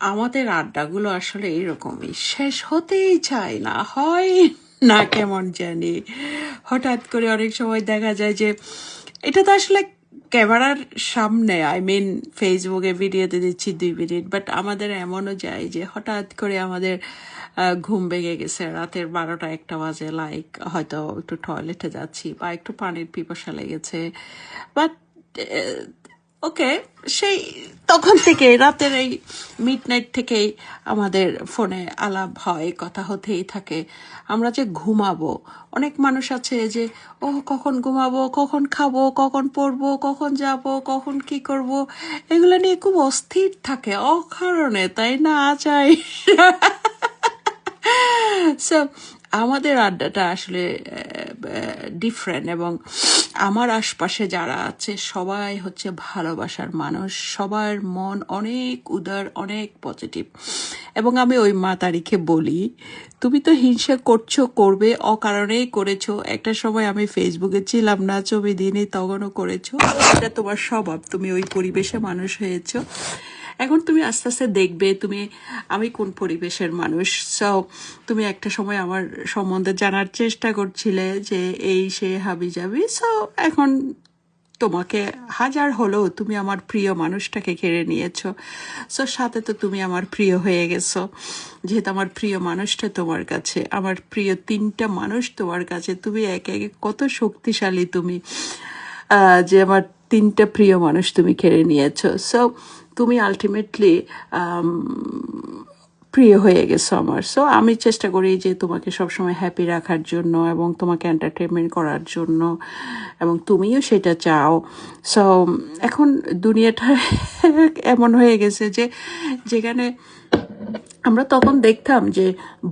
আমাদের আড্ডাগুলো আসলে এরকমই, শেষ হতেই চায় না, হয় না কেমন জানি। হঠাৎ করে অনেক সময় দেখা যায় যে এটা তো আসলে ক্যামেরার সামনে, আই মিন ফেসবুকে ভিডিওতে দিচ্ছি 2 মিনিট, বাট আমাদের এমনও যায় যে হঠাৎ করে আমাদের ঘুম ভেঙে গেছে, রাতের 12টা 1টা বাজে, লাইক হয়তো একটু টয়লেটে যাচ্ছি বা একটু পানির পিপাসা লেগেছে, বাট ওকে, সেই তখন থেকে রাতের এই মিডনাইট থেকেই আমাদের ফোনে আলাপ হয়, কথা হতেই থাকে। আমরা যে ঘুমাবো, অনেক মানুষ আছে যে ও কখন ঘুমাবো, কখন খাবো, কখন পড়বো, কখন যাব, কখন কি করব, এগুলো নিয়ে খুব অস্থির থাকে অকারণে, তাই না চাই। সো আমাদের আড্ডাটা আসলে ডিফারেন্ট, এবং আমার আশপাশে যারা আছে সবাই হচ্ছে ভালোবাসার মানুষ, সবার মন অনেক উদার, অনেক পজিটিভ। এবং আমি ওই মা তারিখে বলি, তুমি তো হিংসা করছো, করবে, অকারণেই করেছো। একটা সময় আমি ফেসবুকে ছিলাম না, ছবি দিনই তখনও করেছো, এটা তোমার স্বভাব, তুমি ওই পরিবেশে মানুষ হয়েছো। এখন তুমি আস্তে আস্তে দেখবে তুমি আমি কোন পরিবেশের মানুষ। সো তুমি একটা সময় আমার সম্বন্ধে জানার চেষ্টা করছিলে যে এই সে হাবি যাবি। সো এখন তোমাকে হাজার হলেও তুমি আমার প্রিয় মানুষটাকে কেড়ে নিয়েছো। সো সাথে তো তুমি আমার প্রিয় হয়ে গেছো, যেহেতু আমার প্রিয় মানুষটা তোমার কাছে, আমার প্রিয় 3টা মানুষ তোমার কাছে, তুমি একে একে কত শক্তিশালী তুমি, যে আমার 3টা প্রিয় মানুষ তুমি কেড়ে নিয়েছো। সো তুমি আলটিমেটলি প্রিয় হয়ে গেছো আমার। সো আমি চেষ্টা করি যে তোমাকে সবসময় হ্যাপি রাখার জন্য এবং তোমাকে এন্টারটেনমেন্ট করার জন্য, এবং তুমিও সেটা চাও। সো এখন দুনিয়াটা এমন হয়ে গেছে যে যেখানে আমরা তখন দেখতাম যে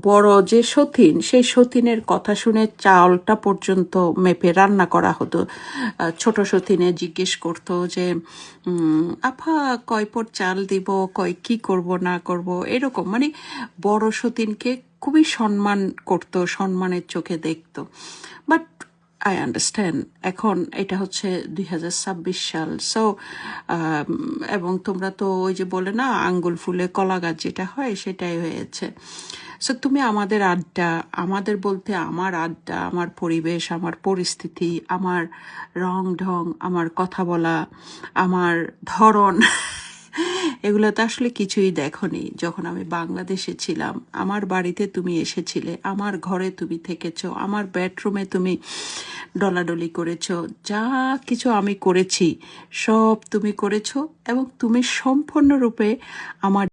বড় যে সতীন, সেই সতীনের কথা শুনে চালটা পর্যন্ত মেপে রান্না করা হতো। ছোট সতীনে জিজ্ঞেস করতো যে আপা কয় পট চাল দিব, কয় কি করব না করব, এরকম মানে বড় সতীনকে খুবই সম্মান করতো, সম্মানের চোখে দেখতো। বাট আই আন্ডারস্ট্যান্ড, এখন এটা হচ্ছে 2026 সাল। সো এবং তোমরা তো ওই যে বলে না আঙ্গুল ফুলে কলা গাছ যেটা হয় সেটাই হয়েছে। সো তুমি আমাদের আড্ডা, আমাদের বলতে আমার আড্ডা, আমার পরিবেশ, আমার পরিস্থিতি, আমার রং ঢং, আমার কথা বলা, আমার ধরন, এগুলো তো আসলে কিছুই দেখোনি। যখন আমি বাংলাদেশে ছিলাম, আমার বাড়িতে তুমি এসেছিলে, আমার ঘরে তুমি থেকেছো, আমার বেডরুমে তুমি ডলাডলি করেছো, যা কিছু আমি করেছি সব তুমি করেছো, এবং তুমি সম্পূর্ণরূপে আমার